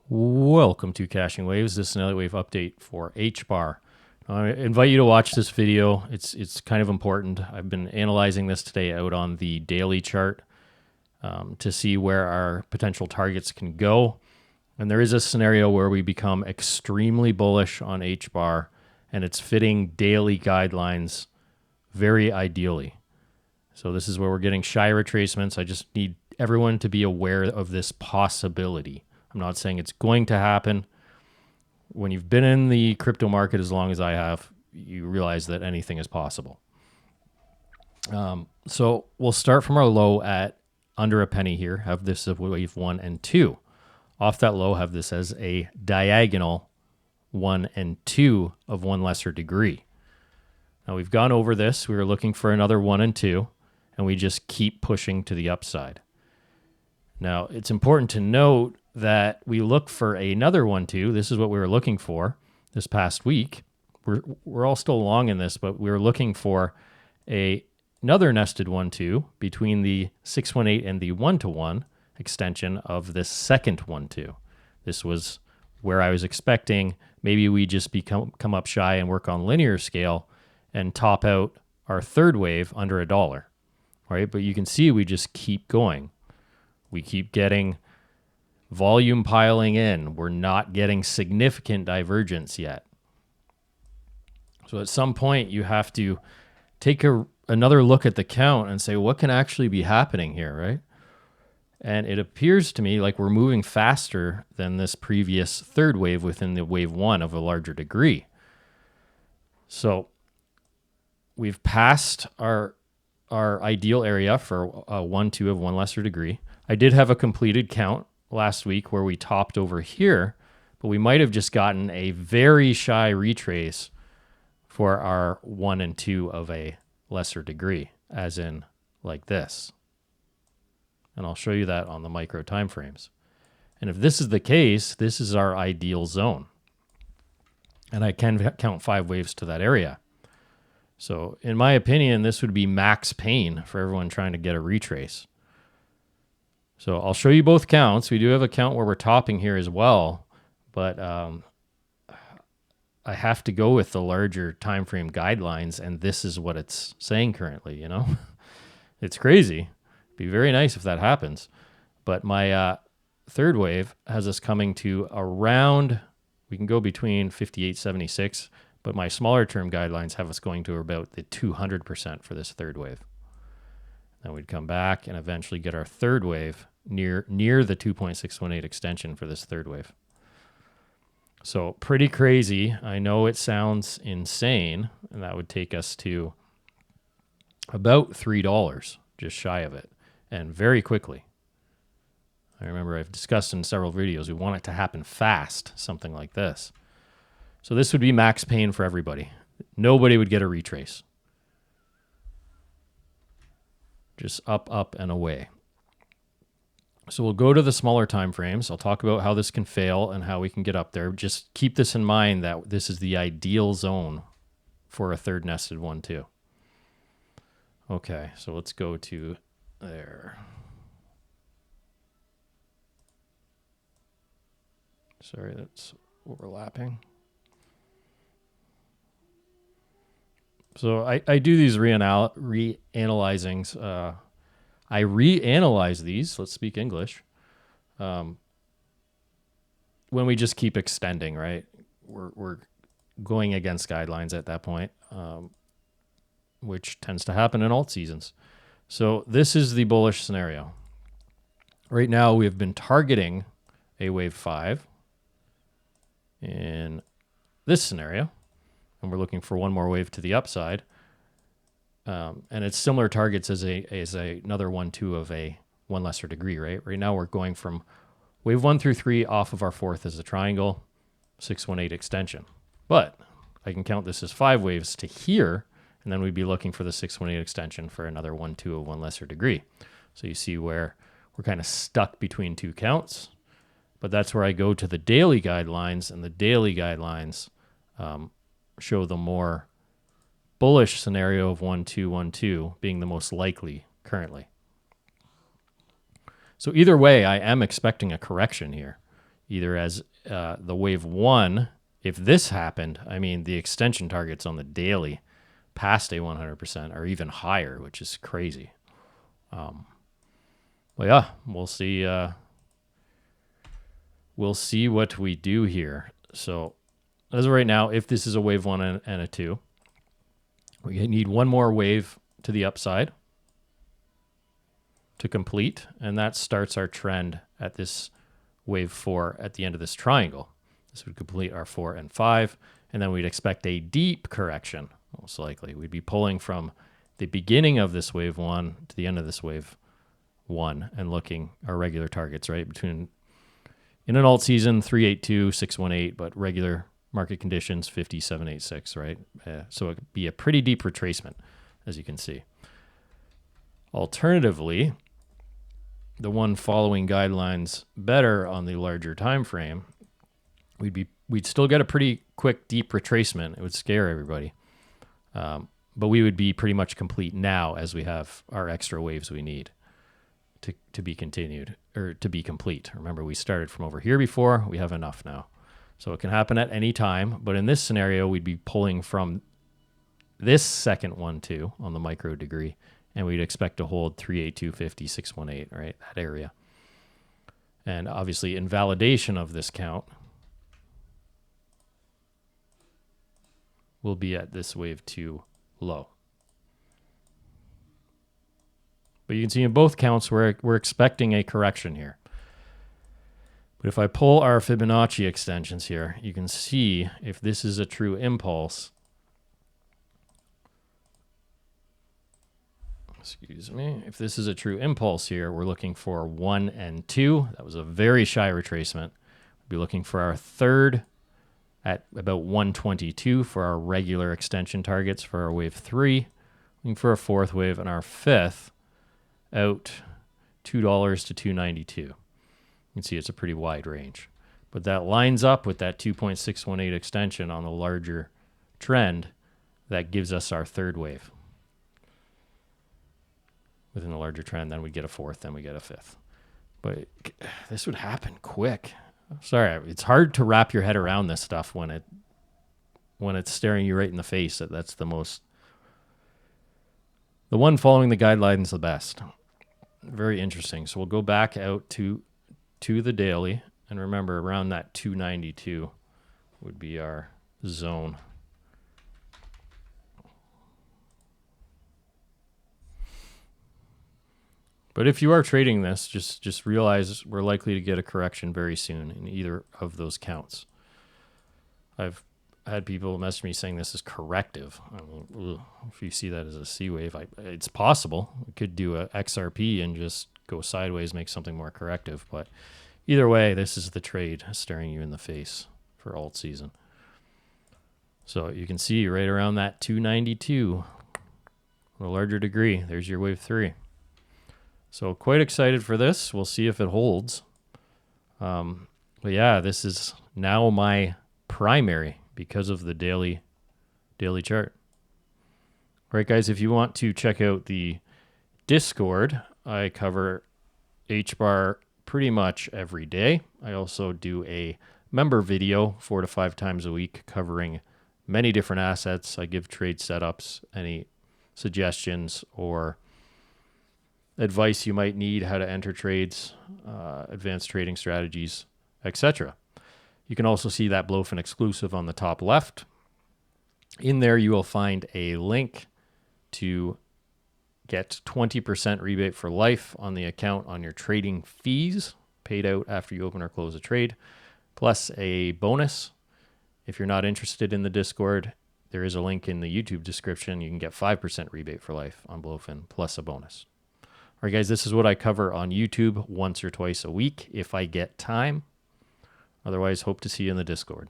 Welcome to Caching Waves. This is an Elliott Wave update for HBAR. I invite you to watch this video. It's kind of important. I've been analyzing this today out on the daily chart to see where our potential targets can go. And there is a scenario where we become extremely bullish on HBAR, and it's fitting daily guidelines very ideally. So this is where we're getting shy retracements. I just need everyone to be aware of this possibility. I'm not saying it's going to happen. When you've been in the crypto market as long as I have, you realize that anything is possible. So we'll start from our low at under a penny here. Have this as wave 1 and 2. Off that low, have this as a diagonal 1 and 2 of one lesser degree. Now we've gone over this. We were looking for another 1 and 2, and we just keep pushing to the upside. Now it's important to note that we look for another 1-2. This is what we were looking for this past week. We're all still long in this, but we were looking for another nested 1-2 between the 618 and the 1-to-1 extension of this second 1-2. This was where I was expecting maybe we just come up shy and work on linear scale and top out our third wave under $1, right? But you can see we just keep going. We keep getting volume piling in. We're not getting significant divergence yet. So at some point, you have to take another look at the count and say, what can actually be happening here, right? And it appears to me like we're moving faster than this previous third wave within the wave 1 of a larger degree. So we've passed our ideal area for a 1-2 of one lesser degree. I did have a completed count last week where we topped over here, but we might have just gotten a very shy retrace for our 1 and 2 of a lesser degree, as in like this. And I'll show you that on the micro time frames. And if this is the case, this is our ideal zone. And I can count 5 waves to that area. So in my opinion, this would be max pain for everyone trying to get a retrace. So I'll show you both counts. We do have a count where we're topping here as well, but I have to go with the larger time frame guidelines, and this is what it's saying currently, you know? It's crazy. It'd be very nice if that happens. But my third wave has us coming to around, we can go between 58.76, but my smaller term guidelines have us going to about the 200% for this third wave. Then we'd come back and eventually get our third wave near the 2.618 extension for this third wave. So pretty crazy. I know it sounds insane, and that would take us to about $3, just shy of it, and very quickly. I remember I've discussed in several videos, we want it to happen fast, something like this. So this would be max pain for everybody. Nobody would get a retrace. Just up, up, and away. So we'll go to the smaller time frames. I'll talk about how this can fail and how we can get up there. Just keep this in mind that this is the ideal zone for a third nested 1-2. Okay, so let's go to there. Sorry, that's overlapping. So I do these reanalyzings. I reanalyze these, let's speak English, when we just keep extending, right? We're going against guidelines at that point, which tends to happen in alt seasons. So this is the bullish scenario. Right now we have been targeting a wave 5 in this scenario. And we're looking for one more wave to the upside. And it's similar targets as another 1-2 of a one lesser degree, right? Right now we're going from wave 1 through 3 off of our fourth as a triangle, 618 extension. But I can count this as 5 waves to here, and then we'd be looking for the 618 extension for another 1-2 of one lesser degree. So you see where we're kind of stuck between two counts. But that's where I go to the daily guidelines, and the daily guidelines show the more bullish scenario of 1-2, 1-2 being the most likely currently. So either way, I am expecting a correction here. either as the wave 1. If this happened, I mean, the extension targets on the daily past a 100% or even higher, which is crazy. Well, yeah, we'll see. We'll see what we do here. So as of right now, if this is a wave 1 and a 2, we need one more wave to the upside to complete, and that starts our trend at this wave 4 at the end of this triangle. This would complete our 4 and 5, and then we'd expect a deep correction, most likely. We'd be pulling from the beginning of this wave 1 to the end of this wave 1 and looking our regular targets, right? Between, in an alt season, 382, 618, but regular market conditions, 5786, right? So it could be a pretty deep retracement, as you can see. Alternatively, the one following guidelines better on the larger time frame, we'd still get a pretty quick deep retracement. It would scare everybody. But we would be pretty much complete now as we have our extra waves we need to be continued or to be complete. Remember, we started from over here before. We have enough now. So it can happen at any time. But in this scenario, we'd be pulling from this second one too on the micro degree. And we'd expect to hold 38250, 618, right? That area. And obviously, in validation of this count, we'll be at this wave 2 low. But you can see in both counts, we're expecting a correction here. But if I pull our Fibonacci extensions here, you can see if this is a true impulse. Excuse me. If this is a true impulse here, we're looking for 1 and 2. That was a very shy retracement. We'll be looking for our third at about 122 for our regular extension targets for our wave 3. Looking for a fourth wave, and our fifth out $2 to 292. You can see it's a pretty wide range. But that lines up with that 2.618 extension on the larger trend that gives us our third wave. Within the larger trend, then we get a fourth, then we get a fifth. But this would happen quick. Sorry, it's hard to wrap your head around this stuff when it's staring you right in the face. That's the one following the guidelines the best. Very interesting. So we'll go back out to the daily, and remember around that 292 would be our zone. But if you are trading this, just realize we're likely to get a correction very soon in either of those counts. I've had people message me saying this is corrective. I mean, if you see that as a C wave, it's possible. We could do a XRP and just go sideways, make something more corrective. But either way, this is the trade staring you in the face for alt season. So you can see right around that 292, on a larger degree, there's your wave 3. So quite excited for this. We'll see if it holds. But yeah, this is now my primary because of the daily chart. All right, guys, if you want to check out the Discord, I cover HBAR pretty much every day. I also do a member video 4 to 5 times a week covering many different assets. I give trade setups, any suggestions or advice you might need, how to enter trades, advanced trading strategies, etc. You can also see that Blofin exclusive on the top left. In there, you will find a link to get 20% rebate for life on the account on your trading fees paid out after you open or close a trade, plus a bonus. If you're not interested in the Discord, there is a link in the YouTube description. You can get 5% rebate for life on Blofin, plus a bonus. All right, guys, this is what I cover on YouTube once or twice a week if I get time. Otherwise, hope to see you in the Discord.